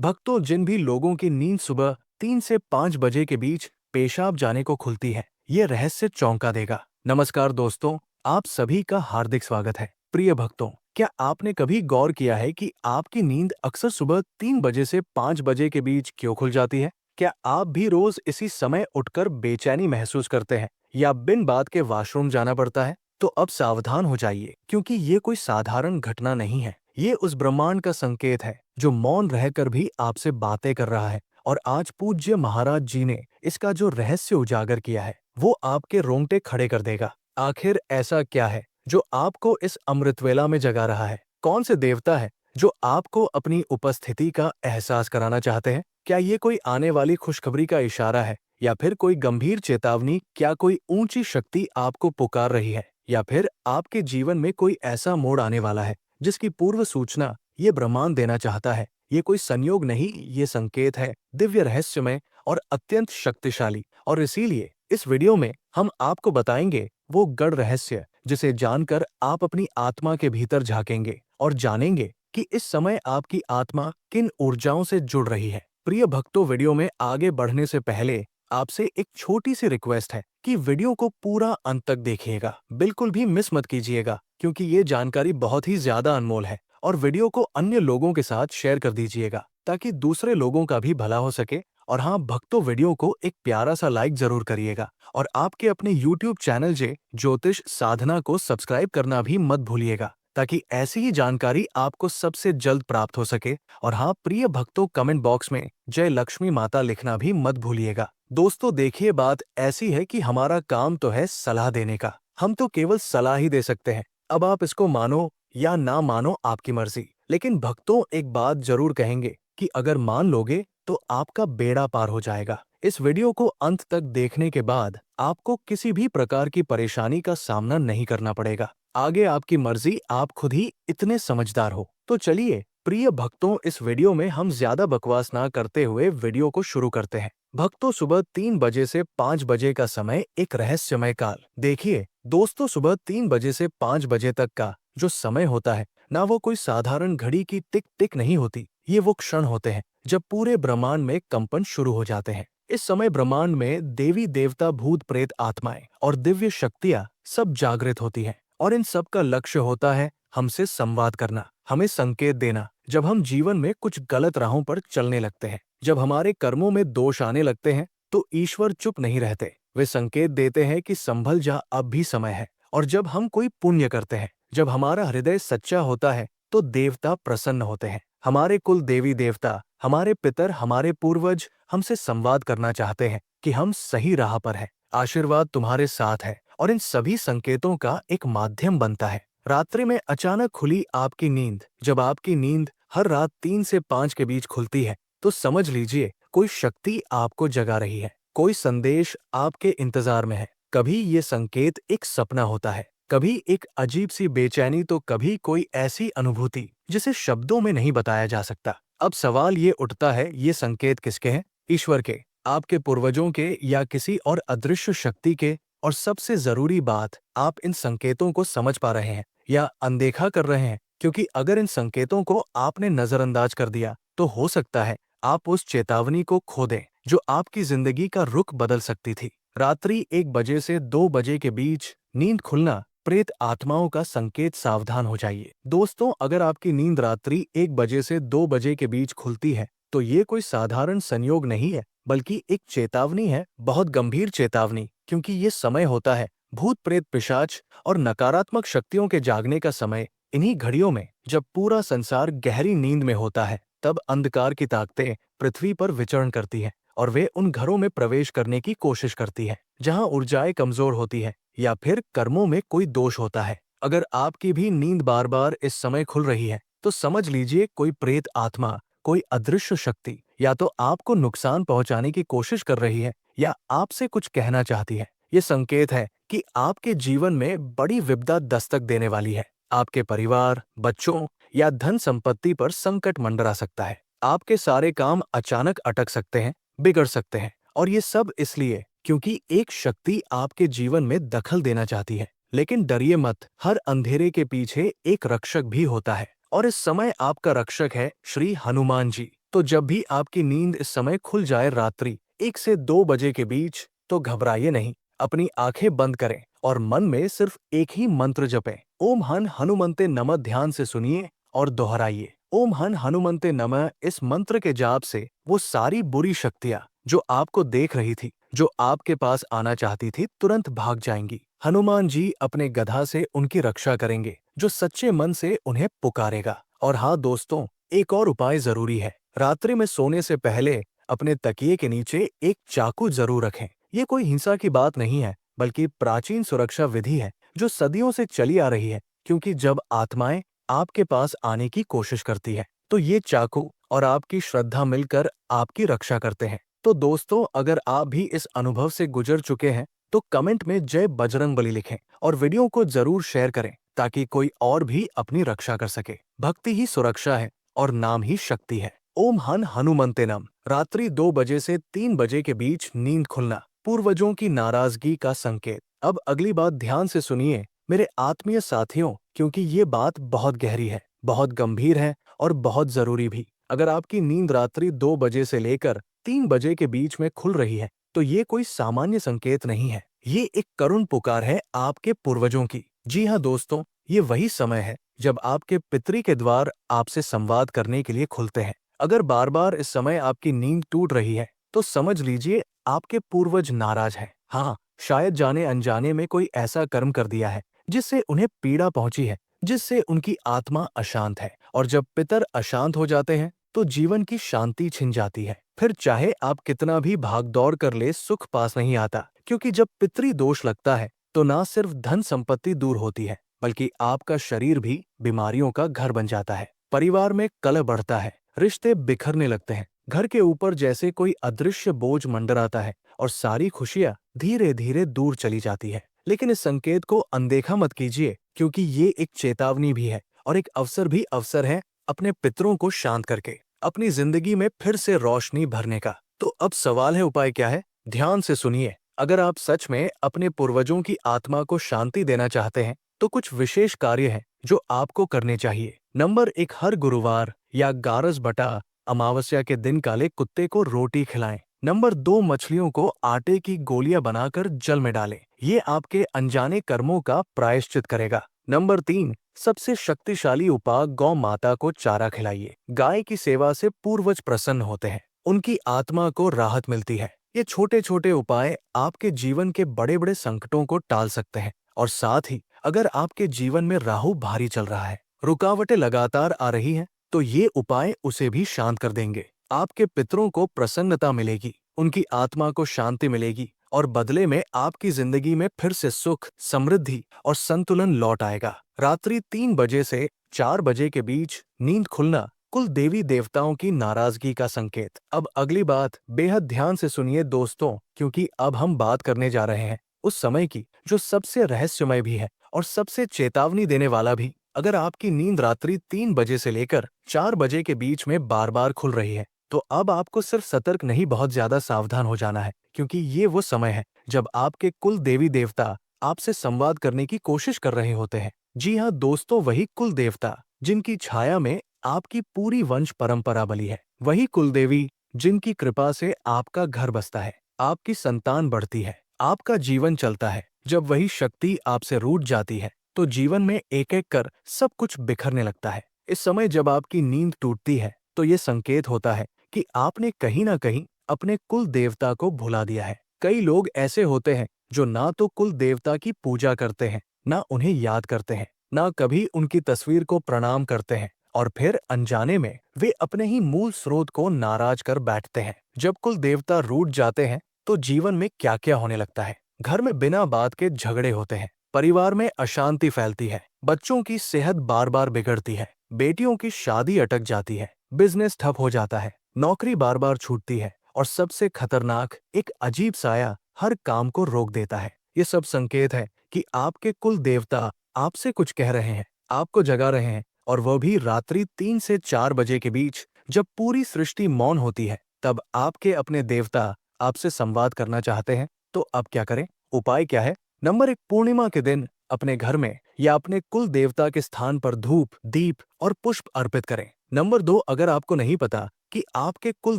भक्तों, जिन भी लोगों की नींद सुबह 3 से 5 बजे के बीच पेशाब जाने को खुलती है, ये रहस्य चौंका देगा। नमस्कार दोस्तों, आप सभी का हार्दिक स्वागत है। प्रिय भक्तों, क्या आपने कभी गौर किया है कि आपकी नींद अक्सर सुबह 3 बजे से 5 बजे के बीच क्यों खुल जाती है? क्या आप भी रोज इसी समय उठकर बेचैनी महसूस करते हैं या बिन बात के वॉशरूम जाना पड़ता है? तो अब सावधान हो जाइए, क्योंकि ये कोई साधारण घटना नहीं है। ये उस ब्रह्मांड का संकेत है जो मौन रहकर भी आपसे बातें कर रहा है। और आज पूज्य महाराज जी ने इसका जो रहस्य उजागर किया है, वो आपके रोंगटे खड़े कर देगा। आखिर ऐसा क्या है जो आपको इस अमृतवेला में जगा रहा है? कौन से देवता है जो आपको अपनी उपस्थिति का एहसास कराना चाहते हैं? क्या ये कोई आने वाली खुशखबरी का इशारा है, या फिर कोई गंभीर चेतावनी? क्या कोई ऊंची शक्ति आपको पुकार रही है, या फिर आपके जीवन में कोई ऐसा मोड़ आने वाला है जिसकी पूर्व सूचना ये ब्रह्मांड देना चाहता है? ये कोई संयोग नहीं, ये संकेत है, दिव्य रहस्यमय और अत्यंत शक्तिशाली। और इसीलिए इस वीडियो में हम आपको बताएंगे वो गढ़ रहस्य जिसे जानकर आप अपनी आत्मा के भीतर झांकेंगे और जानेंगे कि इस समय आपकी आत्मा किन ऊर्जाओं से जुड़ रही है। प्रिय भक्तों, वीडियो में आगे बढ़ने से पहले आपसे एक छोटी सी रिक्वेस्ट है कि वीडियो को पूरा अंत तक देखिएगा, बिल्कुल भी मिस मत कीजिएगा, क्योंकि ये जानकारी बहुत ही ज्यादा अनमोल है। और वीडियो को अन्य लोगों के साथ शेयर कर दीजिएगा ताकि दूसरे लोगों का भी भला हो सके। और हाँ भक्तों, वीडियो को एक प्यारा सा लाइक जरूर करिएगा और आपके अपने YouTube चैनल ज्योतिष साधना को सब्सक्राइब करना भी मत भूलिएगा, ताकि ऐसी ही जानकारी आपको सबसे जल्द प्राप्त हो सके। और हाँ प्रिय भक्तों, कमेंट बॉक्स में जय लक्ष्मी माता लिखना भी मत भूलिएगा। दोस्तों देखिए, बात ऐसी है कि हमारा काम तो है सलाह देने का, हम तो केवल सलाह ही दे सकते हैं। अब आप इसको मानो या ना मानो, आपकी मर्जी। लेकिन भक्तों, एक बात जरूर कहेंगे कि अगर मान लोगे तो आपका बेड़ा पार हो जाएगा। इस वीडियो को अंत तक देखने के बाद आपको किसी भी प्रकार की परेशानी का सामना नहीं करना पड़ेगा। आगे आपकी मर्जी, आप खुद ही इतने समझदार हो। तो चलिए प्रिय भक्तों, इस वीडियो में हम ज्यादा बकवास ना करते हुए वीडियो को शुरू करते हैं। भक्तों, सुबह 3 बजे से 5 बजे का समय एक रहस्यमय काल। देखिए दोस्तों, सुबह 3 बजे से 5 बजे तक का जो समय होता है ना, वो कोई साधारण घड़ी की टिक टिक नहीं होती। ये वो क्षण होते हैं जब पूरे ब्रह्मांड में कंपन शुरू हो जाते हैं। इस समय ब्रह्मांड में देवी देवता, भूत प्रेत, आत्माएं और दिव्य शक्तियां सब जागृत होती हैं। और इन सब का लक्ष्य होता है हमसे संवाद करना, हमें संकेत देना। जब हम जीवन में कुछ गलत राहों पर चलने लगते हैं, जब हमारे कर्मों में दोष आने लगते हैं, तो ईश्वर चुप नहीं रहते। वे संकेत देते हैं कि संभल जा, अब भी समय है। और जब हम कोई पुण्य करते हैं, जब हमारा हृदय सच्चा होता है, तो देवता प्रसन्न होते हैं। हमारे कुल देवी देवता, हमारे पितर, हमारे पूर्वज हमसे संवाद करना चाहते हैं कि हम सही राह पर हैं, आशीर्वाद तुम्हारे साथ है। और इन सभी संकेतों का एक माध्यम बनता है रात्रि में अचानक खुली आपकी नींद। जब आपकी नींद हर रात 3 से 5 के बीच खुलती है, तो समझ लीजिए कोई शक्ति आपको जगा रही है, कोई संदेश आपके इंतजार में है। कभी ये संकेत एक सपना होता है, कभी एक अजीब सी बेचैनी, तो कभी कोई ऐसी अनुभूति जिसे शब्दों में नहीं बताया जा सकता। अब सवाल ये उठता है, ये संकेत किसके हैं? ईश्वर के, आपके पूर्वजों के, या किसी और अदृश्य शक्ति के? और सबसे जरूरी बात, आप इन संकेतों को समझ पा रहे हैं या अनदेखा कर रहे हैं? क्योंकि अगर इन संकेतों को आपने नजरअंदाज कर दिया, तो हो सकता है आप उस चेतावनी को खो दें जो आपकी जिंदगी का रुख बदल सकती थी। रात्रि 1 बजे से 2 बजे के बीच नींद खुलना प्रेत आत्माओं का संकेत। सावधान हो जाइए दोस्तों, अगर आपकी नींद रात्रि 1 बजे से 2 बजे के बीच खुलती है, तो ये कोई साधारण संयोग नहीं है, बल्कि एक चेतावनी है, बहुत गंभीर चेतावनी। क्योंकि ये समय होता है भूत प्रेत, पिशाच और नकारात्मक शक्तियों के जागने का समय। इन्हीं घड़ियों में जब पूरा संसार गहरी नींद में होता है, तब अंधकार की ताकतें पृथ्वी पर विचरण करती हैं, और वे उन घरों में प्रवेश करने की कोशिश करती हैं जहां ऊर्जाएं कमजोर होती है या फिर कर्मों में कोई दोष होता है। अगर आपकी भी नींद बार बार इस समय खुल रही है, तो समझ लीजिए कोई प्रेत आत्मा, कोई अदृश्य शक्ति या तो आपको नुकसान पहुंचाने की कोशिश कर रही है, या आपसे कुछ कहना चाहती है। ये संकेत है कि आपके जीवन में बड़ी विपदा दस्तक देने वाली है। आपके परिवार, बच्चों या धन संपत्ति पर संकट मंडरा सकता है। आपके सारे काम अचानक अटक सकते हैं, बिगड़ सकते हैं। और ये सब इसलिए क्योंकि एक शक्ति आपके जीवन में दखल देना चाहती है। लेकिन डरिए मत, हर अंधेरे के पीछे एक रक्षक भी होता है, और इस समय आपका रक्षक है श्री हनुमान जी। तो जब भी आपकी नींद इस समय खुल जाए रात्रि 1 से 2 बजे के बीच, तो घबराइए नहीं। अपनी आंखें बंद करें और मन में सिर्फ एक ही मंत्र जपें, ओम हन हनुमंते नमः। ध्यान से सुनिए और दोहराइए, ओम हन हनुमंते नमः। इस मंत्र के जाप से वो सारी बुरी शक्तियां जो आपको देख रही थी, जो आपके पास आना चाहती थी, तुरंत भाग जाएंगी। हनुमान जी अपने गधा से उनकी रक्षा करेंगे, जो सच्चे मन से उन्हें पुकारेगा। और हाँ दोस्तों, एक और उपाय जरूरी है। रात्रि में सोने से पहले अपने तकिए के नीचे एक चाकू जरूर रखें। ये कोई हिंसा की बात नहीं है, बल्कि प्राचीन सुरक्षा विधि है जो सदियों से चली आ रही है। क्योंकि जब आत्माएं आपके पास आने की कोशिश करती है, तो ये चाकू और आपकी श्रद्धा मिलकर आपकी रक्षा करते हैं। तो दोस्तों, अगर आप भी इस अनुभव से गुजर चुके हैं, तो कमेंट में जय बजरंगबली लिखें और वीडियो को जरूर शेयर करें, ताकि कोई और भी अपनी रक्षा कर सके। भक्ति ही सुरक्षा है और नाम ही शक्ति है। ओम हन हनुमंते नम। रात्रि 2 बजे से 3 बजे के बीच नींद खुलना पूर्वजों की नाराजगी का संकेत। अब अगली बात ध्यान से सुनिए मेरे आत्मीय साथियों, क्योंकि ये बात बहुत गहरी है, बहुत गंभीर है और बहुत जरूरी भी। अगर आपकी नींद रात्रि 2 बजे से लेकर 3 बजे के बीच में खुल रही है, तो ये कोई सामान्य संकेत नहीं है। ये एक करुण पुकार है आपके पूर्वजों की। जी हाँ दोस्तों, ये वही समय है जब आपके पितरी के द्वार आपसे संवाद करने के लिए खुलते हैं। अगर बार बार इस समय आपकी नींद टूट रही है, तो समझ लीजिए आपके पूर्वज नाराज हैं। हाँ, शायद जाने अनजाने में कोई ऐसा कर्म कर दिया है जिससे उन्हें पीड़ा पहुंची है, जिससे उनकी आत्मा अशांत है। और जब पितर अशांत हो जाते हैं, तो जीवन की शांति छिन जाती है। फिर चाहे आप कितना भी भाग दौड़ कर ले, सुख पास नहीं आता। क्योंकि जब पितरी दोष लगता है, तो ना सिर्फ धन संपत्ति दूर होती है, बल्कि आपका शरीर भी बीमारियों का घर बन जाता है। परिवार में कलह बढ़ता है, रिश्ते बिखरने लगते हैं, घर के ऊपर जैसे कोई अदृश्य बोझ मंडराता है और सारी खुशियां धीरे धीरे दूर चली जाती है। लेकिन इस संकेत को अनदेखा मत कीजिए, क्योंकि ये एक चेतावनी भी है और एक अवसर है अपने पितरों को शांत करके अपनी जिंदगी में फिर से रोशनी भरने का। तो अब सवाल है, उपाय क्या है? ध्यान से सुनिए। अगर आप सच में अपने पूर्वजों की आत्मा को शांति देना चाहते हैं, तो कुछ विशेष कार्य हैं जो आपको करने चाहिए। नंबर 1, हर गुरुवार या गारस बटा अमावस्या के दिन काले कुत्ते को रोटी खिलाएं। नंबर 2, मछलियों को आटे की गोलियां बनाकर जल में डालें। ये आपके अनजाने कर्मों का प्रायश्चित करेगा। नंबर 3, सबसे शक्तिशाली उपाय, गौ माता को चारा खिलाइए। गाय की सेवा से पूर्वज प्रसन्न होते हैं, उनकी आत्मा को राहत मिलती है। ये छोटे छोटे उपाय आपके जीवन के बड़े बड़े संकटों को टाल सकते हैं। और साथ ही, अगर आपके जीवन में राहु भारी चल रहा है, रुकावटें लगातार आ रही हैं, तो ये उपाय उसे भी शांत कर देंगे। आपके पितरों को प्रसन्नता मिलेगी, उनकी आत्मा को शांति मिलेगी और बदले में आपकी जिंदगी में फिर से सुख, समृद्धि और संतुलन लौट आएगा। रात्रि 3 बजे से 4 बजे के बीच नींद खुलना कुल देवी देवताओं की नाराजगी का संकेत। अब अगली बात बेहद ध्यान से सुनिए दोस्तों, क्योंकि अब हम बात करने जा रहे हैं उस समय की जो सबसे रहस्यमय भी है और सबसे चेतावनी देने वाला भी। अगर आपकी नींद रात्रि 3 बजे से लेकर 4 बजे के बीच में बार बार खुल रही है, तो अब आपको सिर्फ सतर्क नहीं, बहुत ज्यादा सावधान हो जाना है। क्योंकि ये वो समय है जब आपके कुल देवी देवता आपसे संवाद करने की कोशिश कर रहे होते हैं। जी हाँ दोस्तों, वही कुल देवता जिनकी छाया में आपकी पूरी वंश परंपरा बली है। वही कुल देवी जिनकी कृपा से आपका घर बसता है, आपकी संतान बढ़ती है, आपका जीवन चलता है। जब वही शक्ति आपसे रूठ जाती है, तो जीवन में एक एक कर सब कुछ बिखरने लगता है। इस समय जब आपकी नींद टूटती है, तो ये संकेत होता है कि आपने कहीं ना कहीं अपने कुल देवता को भुला दिया है। कई लोग ऐसे होते हैं जो ना तो कुल देवता की पूजा करते हैं, ना उन्हें याद करते हैं, ना कभी उनकी तस्वीर को प्रणाम करते हैं, और फिर अनजाने में वे अपने ही मूल स्रोत को नाराज कर बैठते हैं। जब कुल देवता रूठ जाते हैं, तो जीवन में क्या क्या होने लगता है। घर में बिना बात के झगड़े होते हैं, परिवार में अशांति फैलती है, बच्चों की सेहत बार बार बिगड़ती है, बेटियों की शादी अटक जाती है, बिजनेस ठप हो जाता है, नौकरी बार बार छूटती है, और सबसे खतरनाक, एक अजीब साया हर काम को रोक देता है। ये सब संकेत है कि आपके कुल देवता आपसे कुछ कह रहे हैं, आपको जगा रहे हैं, और वह भी रात्रि 3 से 4 बजे के बीच, जब पूरी सृष्टि मौन होती है। तब आपके अपने देवता आपसे संवाद करना चाहते हैं। तो अब क्या करें? उपाय क्या है? नंबर 1, पूर्णिमा के दिन अपने घर में या अपने कुल देवता के स्थान पर धूप, दीप और पुष्प अर्पित करें। नंबर 2, अगर आपको नहीं पता कि आपके कुल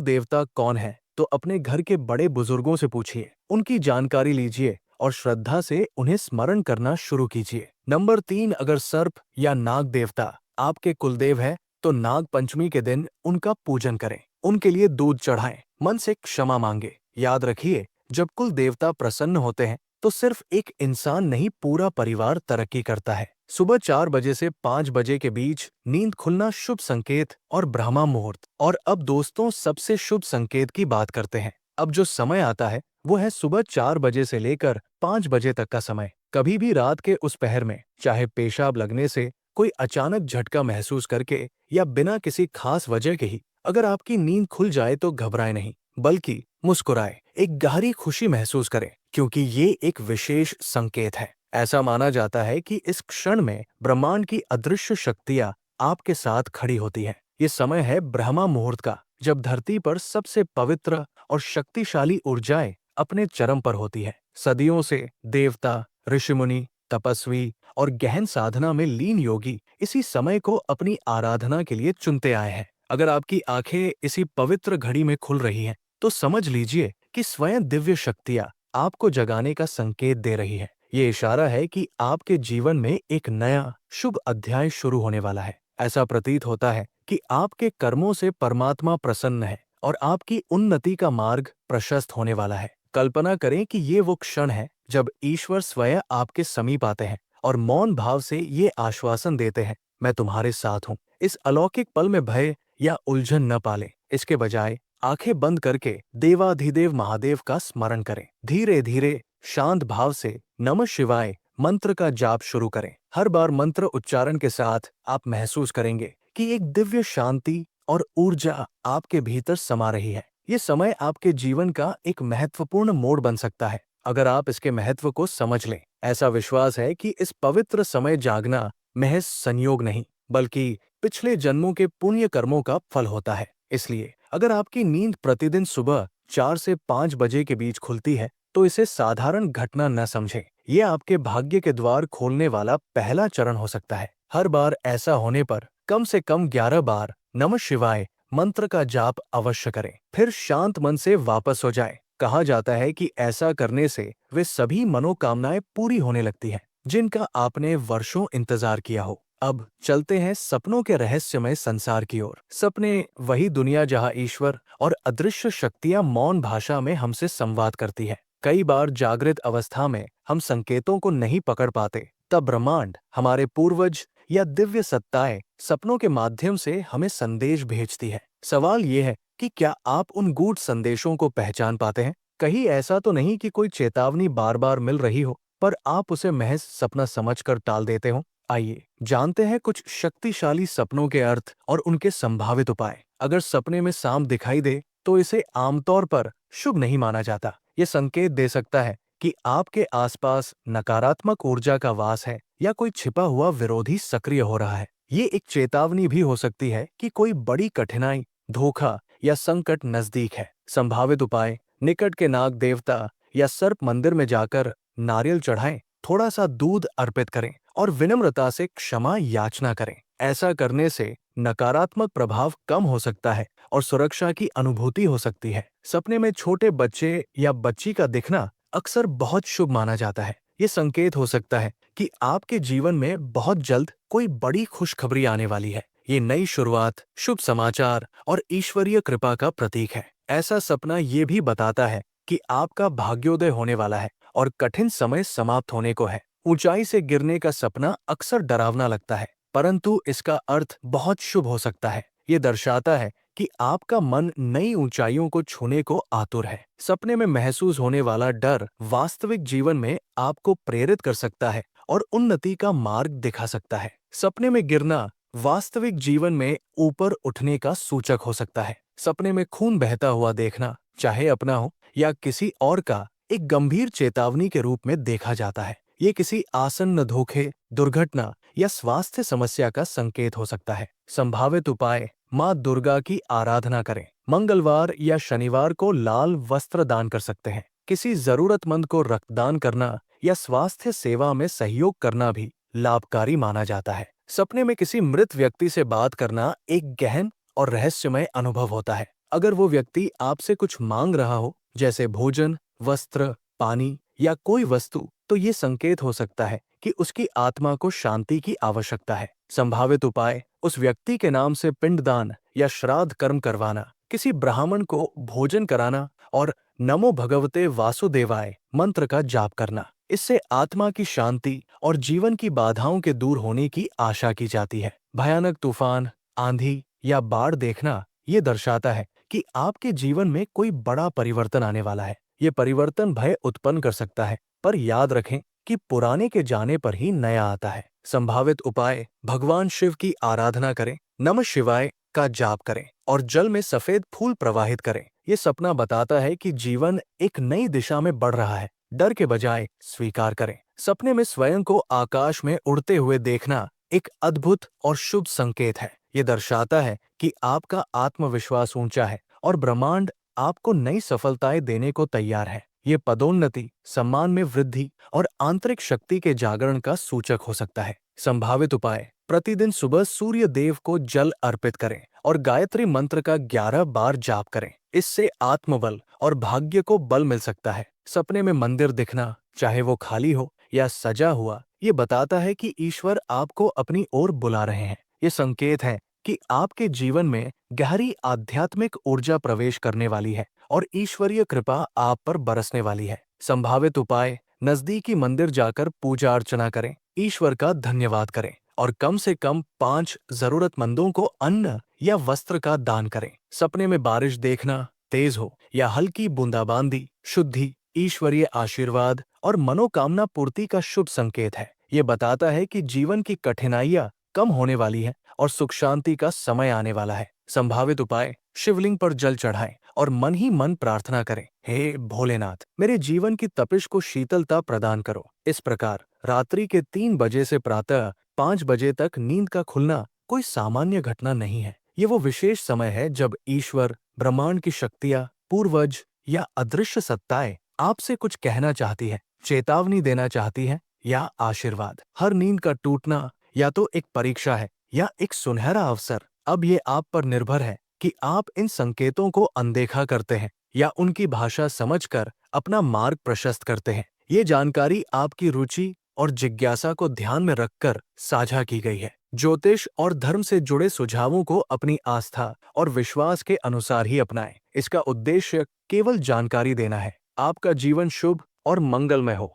देवता कौन है, तो अपने घर के बड़े बुजुर्गों से पूछिए, उनकी जानकारी लीजिए और श्रद्धा से उन्हें स्मरण करना शुरू कीजिए। नंबर 3, अगर सर्प या नाग देवता आपके कुलदेव है तो नाग पंचमी के दिन उनका पूजन करें, उनके लिए दूध चढ़ाएं, मन से क्षमा मांगे। याद रखिए, जब कुल देवता प्रसन्न होते हैं तो सिर्फ एक इंसान नहीं, पूरा परिवार तरक्की करता है। सुबह 4 बजे से 5 बजे के बीच नींद खुलना शुभ संकेत और ब्रह्मा मुहूर्त। और अब दोस्तों, सबसे शुभ संकेत की बात करते हैं। अब जो समय आता है वो है सुबह 4 बजे से लेकर 5 बजे तक का समय। कभी भी रात के उस पहर में, चाहे पेशाब लगने से, कोई अचानक झटका महसूस करके या बिना किसी खास वजह के ही अगर आपकी नींद खुल जाए तो घबराए नहीं, बल्कि मुस्कुराए, एक गहरी खुशी महसूस करें, क्योंकि ये एक विशेष संकेत है। ऐसा माना जाता है कि इस क्षण में ब्रह्मांड की अदृश्य शक्तियां आपके साथ खड़ी होती हैं। ये समय है ब्रह्मा मुहूर्त का, जब धरती पर सबसे पवित्र और शक्तिशाली ऊर्जाएं अपने चरम पर होती है। सदियों से देवता, ऋषिमुनि, तपस्वी और गहन साधना में लीन योगी इसी समय को अपनी आराधना के लिए चुनते आए हैं। अगर आपकी आंखें इसी पवित्र घड़ी में खुल रही हैं, तो समझ लीजिए कि स्वयं दिव्य शक्तियां आपको जगाने का संकेत दे रही है। ये इशारा है कि आपके जीवन में एक नया शुभ अध्याय शुरू होने वाला है। ऐसा प्रतीत होता है कि आपके कर्मों से परमात्मा प्रसन्न है और आपकी उन्नति का मार्ग प्रशस्त होने वाला है। कल्पना करें कि ये वो क्षण है जब ईश्वर स्वयं आपके समीप आते हैं और मौन भाव से ये आश्वासन देते हैं, मैं तुम्हारे साथ हूँ। इस अलौकिक पल में भय या उलझन न पालें, इसके बजाय आंखें बंद करके देवाधिदेव महादेव का स्मरण करें। धीरे धीरे शांत भाव से नमः शिवाय मंत्र का जाप शुरू करें। हर बार मंत्र उच्चारण के साथ आप महसूस करेंगे कि एक दिव्य शांति और ऊर्जा आपके भीतर समा रही है। ये समय आपके जीवन का एक महत्वपूर्ण मोड़ बन सकता है, अगर आप इसके महत्व को समझ लें। ऐसा विश्वास है कि इस पवित्र समय जागना महज संयोग नहीं, बल्कि पिछले जन्मों के पुण्य कर्मों का फल होता है। इसलिए अगर आपकी नींद प्रतिदिन सुबह 4 से 5 बजे के बीच खुलती है, तो इसे साधारण घटना न समझें। ये आपके भाग्य के द्वार खोलने वाला पहला चरण हो सकता है। हर बार ऐसा होने पर कम से कम 11 बार नमः शिवाय मंत्र का जाप अवश्य करें, फिर शांत मन से वापस हो जाएं। कहा जाता है कि ऐसा करने से वे सभी मनोकामनाएं पूरी होने लगती हैं, जिनका आपने वर्षों इंतजार किया हो। अब चलते हैं सपनों के रहस्यमय संसार की ओर। सपने वही दुनिया जहां ईश्वर और अदृश्य शक्तियां मौन भाषा में हमसे संवाद करती है। कई बार जागृत अवस्था में हम संकेतों को नहीं पकड़ पाते, तब ब्रह्मांड, हमारे पूर्वज या दिव्य सत्ताएं सपनों के माध्यम से हमें संदेश भेजती है। सवाल यह है कि क्या आप उन गूढ़ संदेशों को पहचान पाते हैं? कहीं ऐसा तो नहीं कि कोई चेतावनी बार बार मिल रही हो, पर आप उसे महज सपना समझकर टाल देते हो? आइए जानते हैं कुछ शक्तिशाली सपनों के अर्थ और उनके संभावित उपाय। अगर सपने में सांप दिखाई दे, तो इसे आमतौर पर शुभ नहीं माना जाता। ये संकेत दे सकता है कि आपके आसपास नकारात्मक ऊर्जा का वास है या कोई छिपा हुआ विरोधी सक्रिय हो रहा है। ये एक चेतावनी भी हो सकती है कि कोई बड़ी कठिनाई, धोखा या संकट नजदीक है। संभावित उपाय: निकट के नाग देवता या सर्प मंदिर में जाकर नारियल चढ़ाएं, थोड़ा सा दूध अर्पित करें और विनम्रता से क्षमा याचना करें। ऐसा करने से नकारात्मक प्रभाव कम हो सकता है और सुरक्षा की अनुभूति हो सकती है। सपने में छोटे बच्चे या बच्ची का दिखना अक्सर बहुत शुभ माना जाता है। ये संकेत हो सकता है कि आपके जीवन में बहुत जल्द कोई बड़ी खुशखबरी आने वाली है। ये नई शुरुआत, शुभ समाचार और ईश्वरीय कृपा का प्रतीक है। ऐसा सपना ये भी बताता है कि आपका भाग्योदय होने वाला है और कठिन समय समाप्त होने को है। ऊंचाई से गिरने का सपना अक्सर डरावना लगता है, परंतु इसका अर्थ बहुत शुभ हो सकता है। ये दर्शाता है कि आपका मन नई ऊंचाइयों को छूने को आतुर है। सपने में महसूस होने वाला डर वास्तविक जीवन में आपको प्रेरित कर सकता है और उन्नति का मार्ग दिखा सकता है। सपने में गिरना वास्तविक जीवन में ऊपर उठने का सूचक हो सकता है। सपने में खून बहता हुआ देखना, चाहे अपना हो या किसी और का, एक गंभीर चेतावनी के रूप में देखा जाता है। ये किसी आसन्न धोखे, दुर्घटना या स्वास्थ्य समस्या का संकेत हो सकता है। संभावित उपाय: माँ दुर्गा की आराधना करें। मंगलवार या शनिवार को लाल वस्त्र दान कर सकते हैं। किसी जरूरतमंद को रक्तदान करना या स्वास्थ्य सेवा में सहयोग करना भी लाभकारी माना जाता है। सपने में किसी मृत व्यक्ति से बात करना एक गहन और रहस्यमय अनुभव होता है। अगर वो व्यक्ति आपसे कुछ मांग रहा हो, जैसे भोजन, वस्त्र, पानी या कोई वस्तु, तो ये संकेत हो सकता है कि उसकी आत्मा को शांति की आवश्यकता है। संभावित उपाय: उस व्यक्ति के नाम से पिंडदान या श्राद्ध कर्म करवाना, किसी ब्राह्मण को भोजन कराना और नमो भगवते वासुदेवाय मंत्र का जाप करना। इससे आत्मा की शांति और जीवन की बाधाओं के दूर होने की आशा की जाती है। भयानक तूफान, आंधी या बाढ़ देखना ये दर्शाता है कि आपके जीवन में कोई बड़ा परिवर्तन आने वाला है। ये परिवर्तन भय उत्पन्न कर सकता है, पर याद रखें कि पुराने के जाने पर ही नया आता है। संभावित उपाय: भगवान शिव की आराधना करें, नमः शिवाय का जाप करें और जल में सफेद फूल प्रवाहित करें। ये सपना बताता है कि जीवन एक नई दिशा में बढ़ रहा है। डर के बजाय स्वीकार करें। सपने में स्वयं को आकाश में उड़ते हुए देखना एक अद्भुत और शुभ संकेत है। ये दर्शाता है कि आपका आत्मविश्वास ऊंचा है और ब्रह्मांड आपको नई सफलताएं देने को तैयार है। ये पदोन्नति, सम्मान में वृद्धि और आंतरिक शक्ति के जागरण का सूचक हो सकता है। संभावित उपाय: प्रतिदिन सुबह सूर्य देव को जल अर्पित करें और गायत्री मंत्र का 11 बार जाप करें। इससे आत्मबल और भाग्य को बल मिल सकता है। सपने में मंदिर दिखना, चाहे वो खाली हो या सजा हुआ, ये बताता है कि ईश्वर आपको अपनी ओर बुला रहे हैं। ये संकेत है कि आपके जीवन में गहरी आध्यात्मिक ऊर्जा प्रवेश करने वाली है और ईश्वरीय कृपा आप पर बरसने वाली है। संभावित उपाय: नजदीकी मंदिर जाकर पूजा अर्चना करें, ईश्वर का धन्यवाद करें और कम से कम 5 जरूरतमंदों को अन्न या वस्त्र का दान करें। सपने में बारिश देखना, तेज हो या हल्की बूंदाबांदी, शुद्धि, ईश्वरीय आशीर्वाद और मनोकामना पूर्ति का शुभ संकेत है। ये बताता है कि जीवन की कठिनाइयां कम होने वाली है और सुख शांति का समय आने वाला है। संभावित उपाय: शिवलिंग पर जल चढ़ाएं और मन ही मन प्रार्थना करें, हे भोलेनाथ, मेरे जीवन की तपिश को शीतलता प्रदान करो। इस प्रकार रात्रि के 3 बजे से प्रातः 5 बजे तक नींद का खुलना कोई सामान्य घटना नहीं है। ये वो विशेष समय है जब ईश्वर, ब्रह्मांड की शक्तियां, पूर्वज या अदृश्य सत्ताएं आपसे कुछ कहना चाहती है, चेतावनी देना चाहती है या आशीर्वाद। हर नींद का टूटना या तो एक परीक्षा है या एक सुनहरा अवसर। अब ये आप पर निर्भर है कि आप इन संकेतों को अनदेखा करते हैं या उनकी भाषा समझकर अपना मार्ग प्रशस्त करते हैं। ये जानकारी आपकी रुचि और जिज्ञासा को ध्यान में रखकर साझा की गई है। ज्योतिष और धर्म से जुड़े सुझावों को अपनी आस्था और विश्वास के अनुसार ही अपनाएं। इसका उद्देश्य केवल जानकारी देना है। आपका जीवन शुभ और मंगलमय हो।